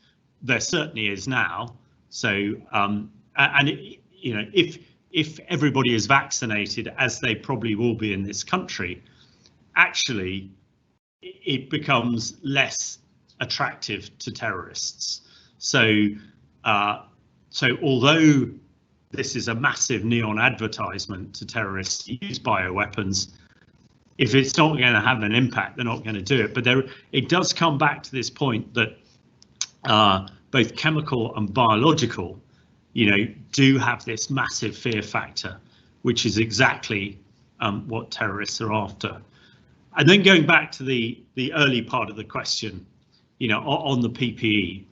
There certainly is now. So, if everybody is vaccinated, as they probably will be in this country, actually, it becomes less attractive to terrorists. So although this is a massive neon advertisement to terrorists to use bioweapons, if it's not going to have an impact, they're not going to do it. But it does come back to this point that both chemical and biological, do have this massive fear factor, which is exactly what terrorists are after. And then going back to the early part of the question, on the PPE,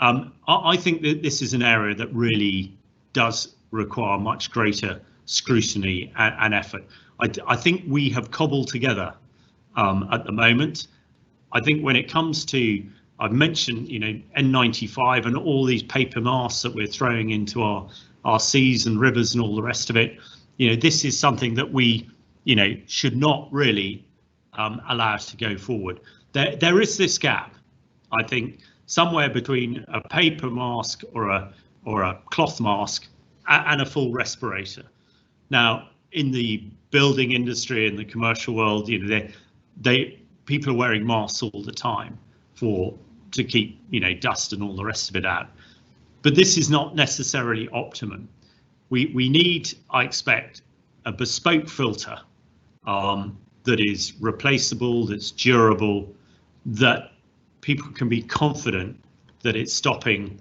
I think that this is an area that really does require much greater scrutiny and effort. I think we have cobbled together at the moment. I think when it comes to, I've mentioned, N95 and all these paper masks that we're throwing into our seas and rivers and all the rest of it, this is something that we, should not really allow us to go forward. There is this gap, I think, somewhere between a paper mask or a cloth mask and a full respirator. Now, in the building industry and the commercial world, people are wearing masks all the time to keep dust and all the rest of it out. But this is not necessarily optimum. We need, I expect, a bespoke filter that is replaceable, that's durable, that people can be confident that it's stopping,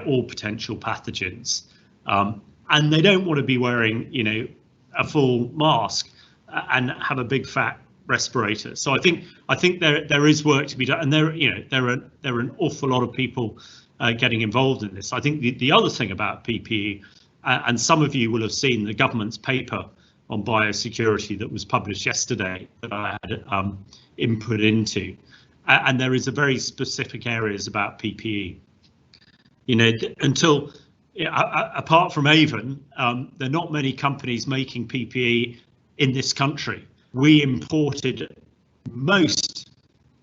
all potential pathogens. And they don't want to be wearing, a full mask and have a big fat respirator. So I think there is work to be done, and there are an awful lot of people getting involved in this. I think the other thing about PPE, and some of you will have seen the government's paper on biosecurity that was published yesterday that I had input into, and there is a very specific areas about PPE. Until apart from Avon, there are not many companies making PPE in this country. We imported most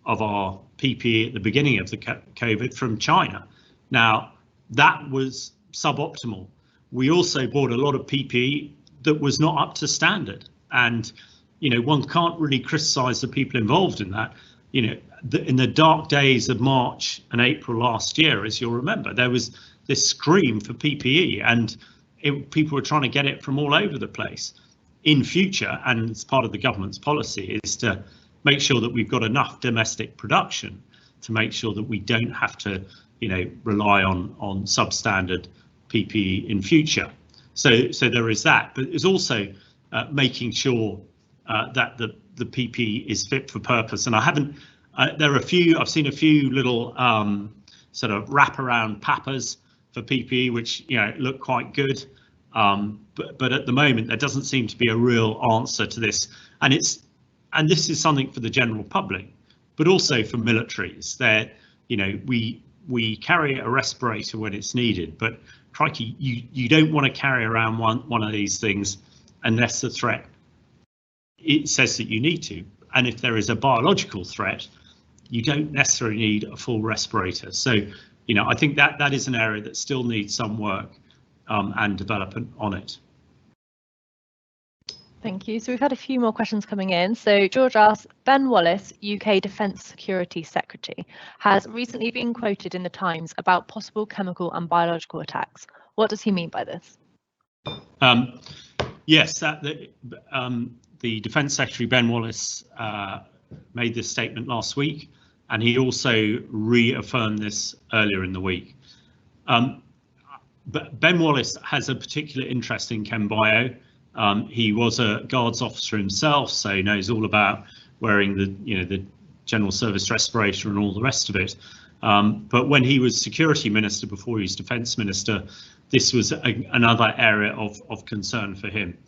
of our PPE at the beginning of the COVID from China. Now, that was suboptimal. We also bought a lot of PPE that was not up to standard. And, one can't really criticize the people involved in that. In the dark days of March and April last year, as you'll remember, there was this scream for PPE, and people were trying to get it from all over the place. In future, and it's part of the government's policy, is to make sure that we've got enough domestic production to make sure that we don't have to, rely on substandard PPE in future. So there is that, but it's also making sure that the PPE is fit for purpose. And I haven't. I've seen a few little sort of wraparound pappers for PPE, which look quite good. But at the moment, there doesn't seem to be a real answer to this, and this is something for the general public, but also for militaries. We carry a respirator when it's needed, but crikey, you don't want to carry around one of these things unless the threat it says that you need to. And if there is a biological threat, you don't necessarily need a full respirator. So, I think that is an area that still needs some work and development on it. Thank you. So we've had a few more questions coming in. So George asks, Ben Wallace, UK Defence Security Secretary, has recently been quoted in the Times about possible chemical and biological attacks. What does he mean by this? Yes, the Defence Secretary Ben Wallace made this statement last week, and he also reaffirmed this earlier in the week. But Ben Wallace has a particular interest in chem bio. He was a guards officer himself, so he knows all about wearing the general service respirator and all the rest of it. But when he was security minister before he was defence minister, this was another area of concern for him.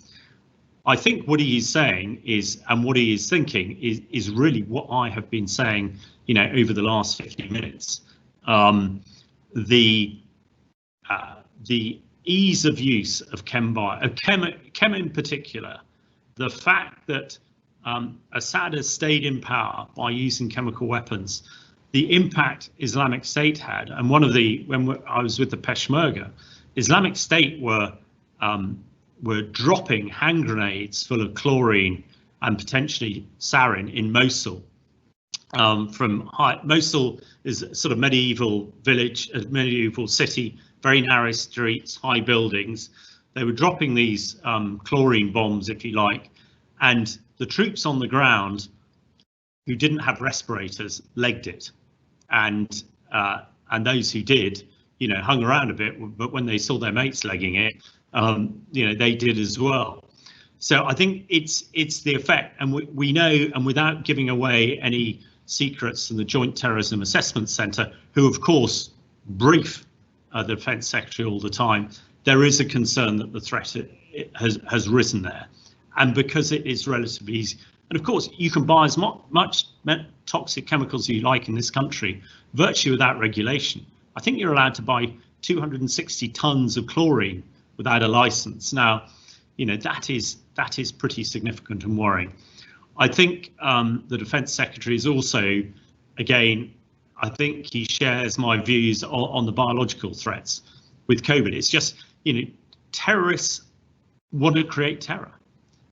I think what he is saying is, and what he is thinking is really what I have been saying, over the last 50 minutes. The ease of use of chem in particular, the fact that Assad has stayed in power by using chemical weapons, the impact Islamic State had, and when I was with the Peshmerga, Islamic State were dropping hand grenades full of chlorine and potentially sarin in Mosul. Mosul is a sort of medieval village, a medieval city, very narrow streets, high buildings. They were dropping these chlorine bombs, if you like, and the troops on the ground who didn't have respirators legged it, and those who did, hung around a bit. But when they saw their mates legging it, they did as well. So I think it's the effect, and we know, and without giving away any secrets, from the Joint Terrorism Assessment Centre, who of course brief the Defence Secretary all the time, there is a concern that the threat has risen there, and because it is relatively easy. And of course, you can buy as much toxic chemicals as you like in this country, virtually without regulation. I think you're allowed to buy 260 tons of chlorine without a license. Now, that is pretty significant and worrying. I think the Defence Secretary is also, again, I think he shares my views on the biological threats with COVID. It's just, terrorists want to create terror.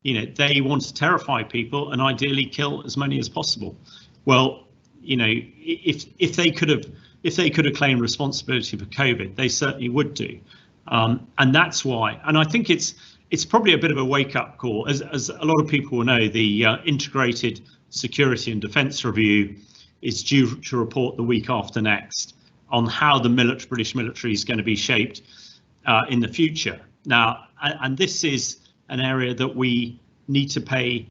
They want to terrify people and ideally kill as many as possible. Well, if they could have claimed responsibility for COVID, they certainly would do. And that's why. And I think it's probably a bit of a wake-up call. As a lot of people will know, the Integrated Security and Defence Review is due to report the week after next on how the British military is going to be shaped in the future. Now, and this is an area that we need to pay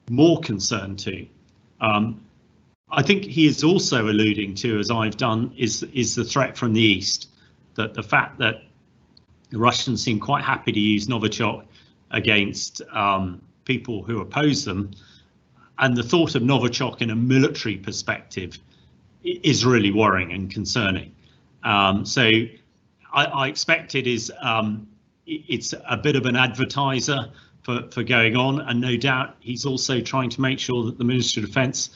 more concern to. I think he is also alluding to, as I've done, is the threat from the east, that the fact that the Russians seem quite happy to use Novichok against people who oppose them, and the thought of Novichok in a military perspective is really worrying and concerning. So I expect it's a bit of an advertiser for going on, and no doubt he's also trying to make sure that the Ministry of Defence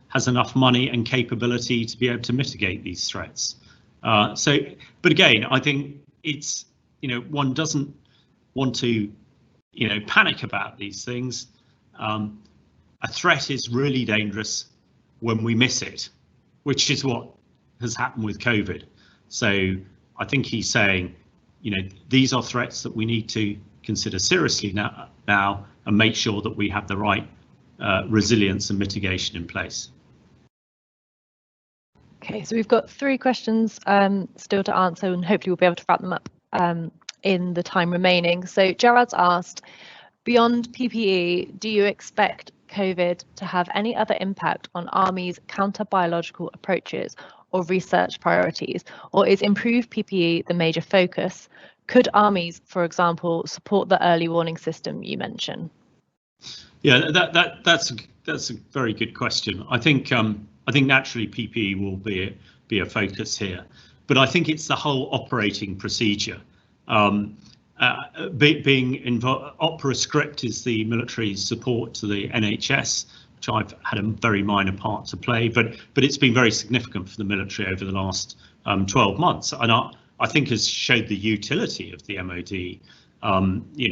has enough money and capability to be able to mitigate these threats. But again, I think it's, one doesn't want to, panic about these things. A threat is really dangerous when we miss it, which is what has happened with COVID. So I think he's saying, these are threats that we need to consider seriously now and make sure that we have the right resilience and mitigation in place. Okay, so we've got 3 questions still to answer, and hopefully we'll be able to wrap them up in the time remaining. So Jarad's asked, beyond PPE, do you expect COVID to have any other impact on Army's counter-biological approaches or research priorities, or is improved PPE the major focus? Could armies, for example, support the early warning system you mentioned? Yeah, that's a very good question. I think naturally PPE will be a focus here, but I think it's the whole operating procedure. Being involved, Opera Script is the military's support to the NHS, which I've had a very minor part to play, but it's been very significant for the military over the last 12 months, and I think has showed the utility of the MOD.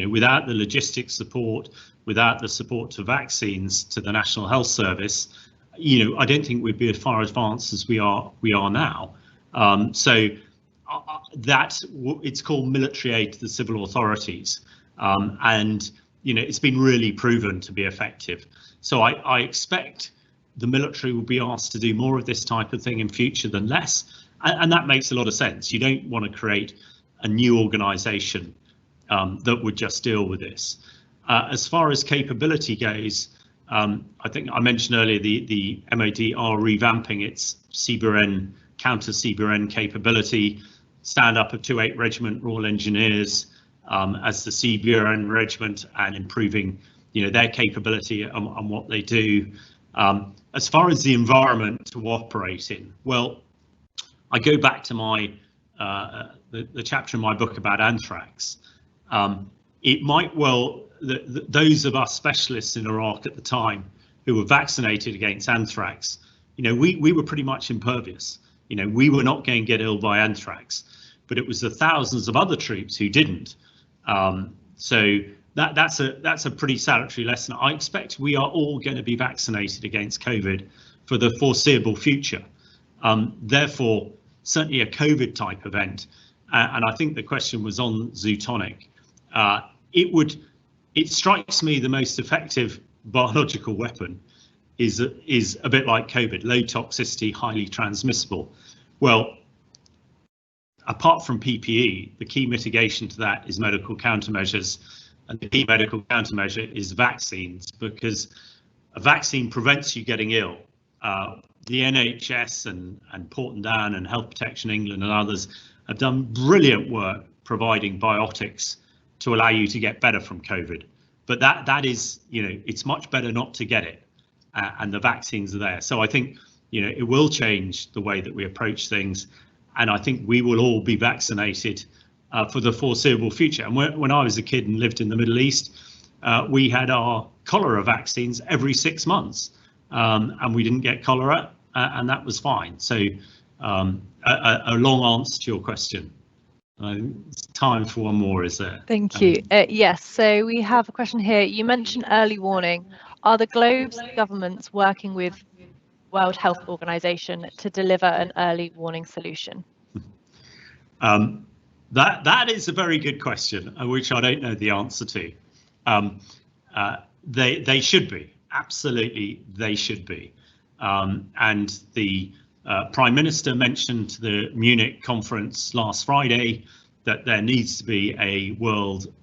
Without the logistics support, without the support to vaccines, to the National Health Service, I don't think we'd be as far advanced as we are now. It's called military aid to the civil authorities, and it's been really proven to be effective. So I expect the military will be asked to do more of this type of thing in future than less, and that makes a lot of sense. You don't want to create a new organisation that would just deal with this. As far as capability goes, I think I mentioned earlier the MOD are revamping its CBRN counter CBRN capability. Stand up of 28 Regiment Royal Engineers as the CBRN regiment, and improving their capability on what they do. As far as the environment to operate in, well, I go back to my the chapter in my book about anthrax, it might well, those of us specialists in Iraq at the time who were vaccinated against anthrax, we were pretty much impervious. We were not going to get ill by anthrax, but it was the thousands of other troops who didn't. So that's a pretty salutary lesson. I expect we are all going to be vaccinated against COVID for the foreseeable future. Therefore, certainly a COVID type event, and I think the question was on Zootonic. It strikes me the most effective biological weapon is a bit like COVID, low toxicity, highly transmissible. Well, apart from PPE, the key mitigation to that is medical countermeasures, and the key medical countermeasure is vaccines, because a vaccine prevents you getting ill. The NHS and Porton Down and Health Protection England and others have done brilliant work providing biotics to allow you to get better from COVID. But that is, it's much better not to get it, and the vaccines are there. So I think, it will change the way that we approach things, and I think we will all be vaccinated for the foreseeable future. And when I was a kid and lived in the Middle East, we had our cholera vaccines every 6 months, and we didn't get cholera, and that was fine. So a long answer to your question. It's time for one more, is there? Thank you. Yes, so we have a question here. You mentioned early warning. Are the globe's governments working with World Health Organization to deliver an early warning solution? That is a very good question, which I don't know the answer to. They should be, absolutely, they should be. And the Prime Minister mentioned to the Munich conference last Friday that there needs to be a world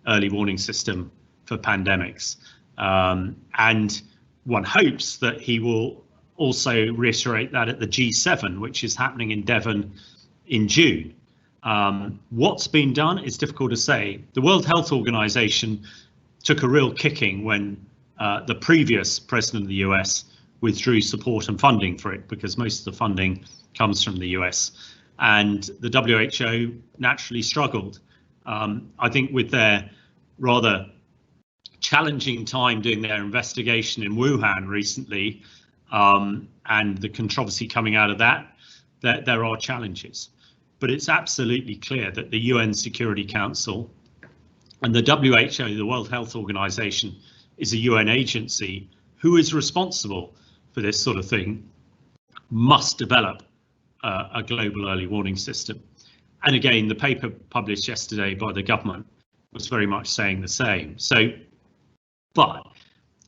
early warning system for pandemics. And one hopes that he will also reiterate that at the G7, which is happening in Devon in June. What's been done is difficult to say. The World Health Organization took a real kicking when the previous president of the US withdrew support and funding for it, because most of the funding comes from the US, and the WHO naturally struggled. I think with their rather challenging time doing their investigation in Wuhan recently, and the controversy coming out of that there are challenges. But it's absolutely clear that the UN Security Council and the WHO, the World Health Organization, is a UN agency who is responsible for this sort of thing, must develop a global early warning system. And again, the paper published yesterday by the government was very much saying the same. So, but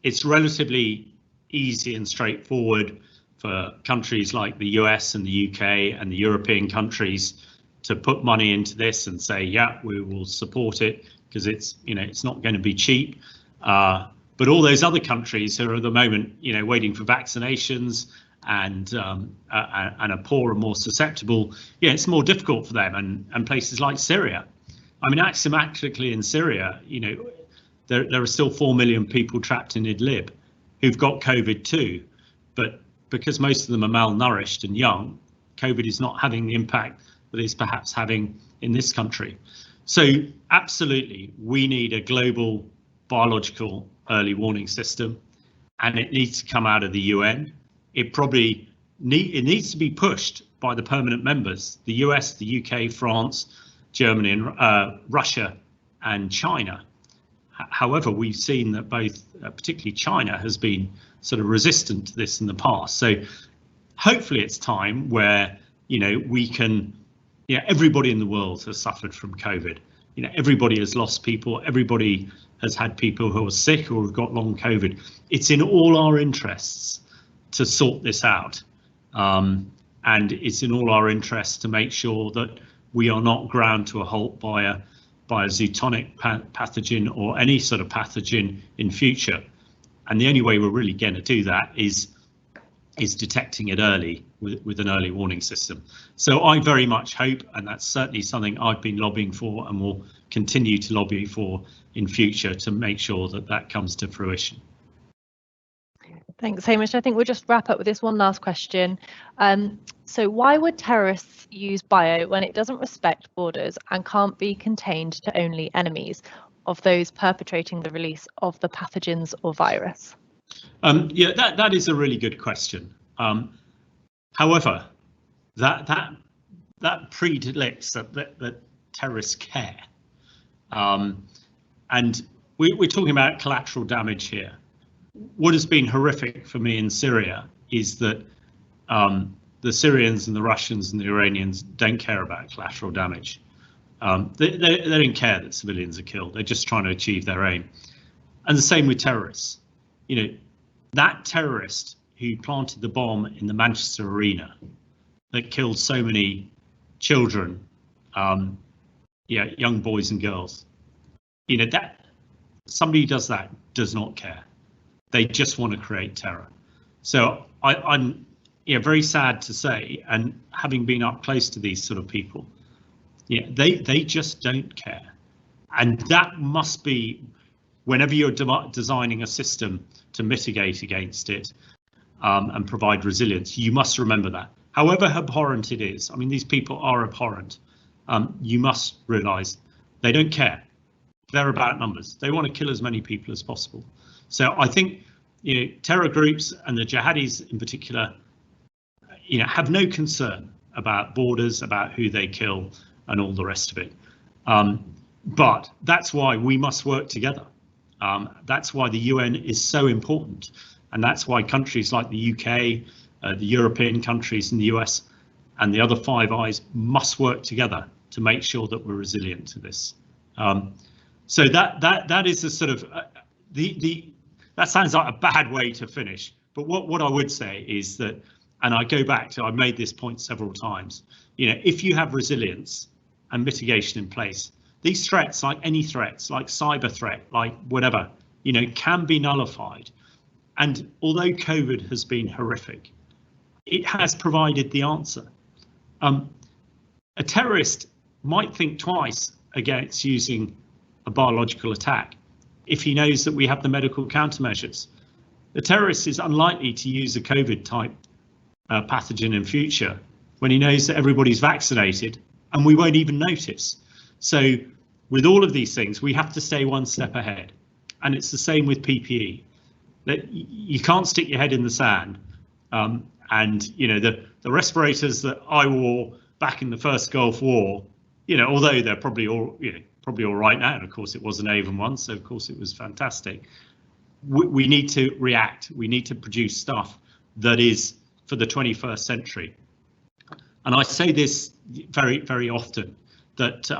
it's relatively easy and straightforward for countries like the US and the UK and the European countries to put money into this and say, yeah, we will support it, because it's, it's not going to be cheap. But all those other countries who are at the moment, waiting for vaccinations and are poorer and more susceptible, it's more difficult for them. And places like Syria, I mean, axiomatically in Syria, there are still 4 million people trapped in Idlib who've got COVID too, but because most of them are malnourished and young, COVID is not having the impact that it's perhaps having in this country. So absolutely, we need a global biological early warning system, and it needs to come out of the UN. It needs to be pushed by the permanent members, the US, the UK, France, Germany, and Russia and China. However, we've seen that both, particularly China, has been sort of resistant to this in the past. So hopefully it's time where, we can, everybody in the world has suffered from COVID. Everybody has lost people. Everybody has had people who are sick or have got long COVID. It's in all our interests to sort this out. And it's in all our interests to make sure that we are not ground to a halt by a zootonic pathogen or any sort of pathogen in future. And the only way we're really going to do that is detecting it early with an early warning system. So I very much hope, and that's certainly something I've been lobbying for and will continue to lobby for in future, to make sure that that comes to fruition. Thanks, Hamish. I think we'll just wrap up with this one last question. So why would terrorists use bio when it doesn't respect borders and can't be contained to only enemies of those perpetrating the release of the pathogens or virus? Yeah, that is a really good question. However, that predicts that terrorists care, and we're talking about collateral damage here. What has been horrific for me in Syria is that the Syrians and the Russians and the Iranians don't care about collateral damage. They don't care that civilians are killed. They're just trying to achieve their aim. And the same with terrorists. You know, that terrorist who planted the bomb in the Manchester arena that killed so many children, young boys and girls, you know, that somebody who does that does not care. They just want to create terror. So I'm very sad to say, and having been up close to these sort of people, they just don't care. And that must be, whenever you're designing a system to mitigate against it and provide resilience, you must remember that. However abhorrent it is, I mean, these people are abhorrent. You must realise they don't care. They're about numbers. They want to kill as many people as possible. So I think, terror groups and the jihadis in particular, have no concern about borders, about who they kill and all the rest of it. But that's why we must work together. That's why the UN is so important. And that's why countries like the UK, the European countries and the US and the other Five Eyes must work together to make sure that we're resilient to this. So that is a sort of that sounds like a bad way to finish, but what I would say is that, and I go back to, I've made this point several times, if you have resilience and mitigation in place, these threats, like any threats, like cyber threat, like whatever, can be nullified. And although COVID has been horrific, it has provided the answer. A terrorist might think twice against using a biological attack if he knows that we have the medical countermeasures. The terrorist is unlikely to use a COVID type pathogen in future when he knows that everybody's vaccinated and we won't even notice. So with all of these things, we have to stay one step ahead. And it's the same with PPE. That you can't stick your head in the sand. And the respirators that I wore back in the first Gulf War, although they're probably all right now, and of course it was an Avon one, so of course it was fantastic. We need to react. We need to produce stuff that is for the 21st century. And I say this very, very often, that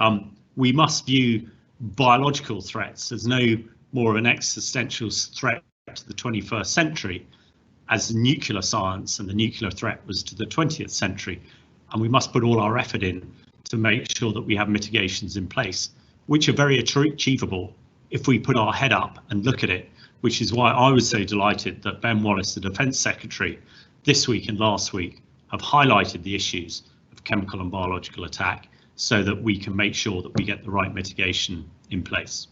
we must view biological threats as no more of an existential threat to the 21st century as nuclear science and the nuclear threat was to the 20th century. And we must put all our effort in to make sure that we have mitigations in place, which are very achievable if we put our head up and look at it, which is why I was so delighted that Ben Wallace, the Defence Secretary, this week and last week have highlighted the issues of chemical and biological attack so that we can make sure that we get the right mitigation in place.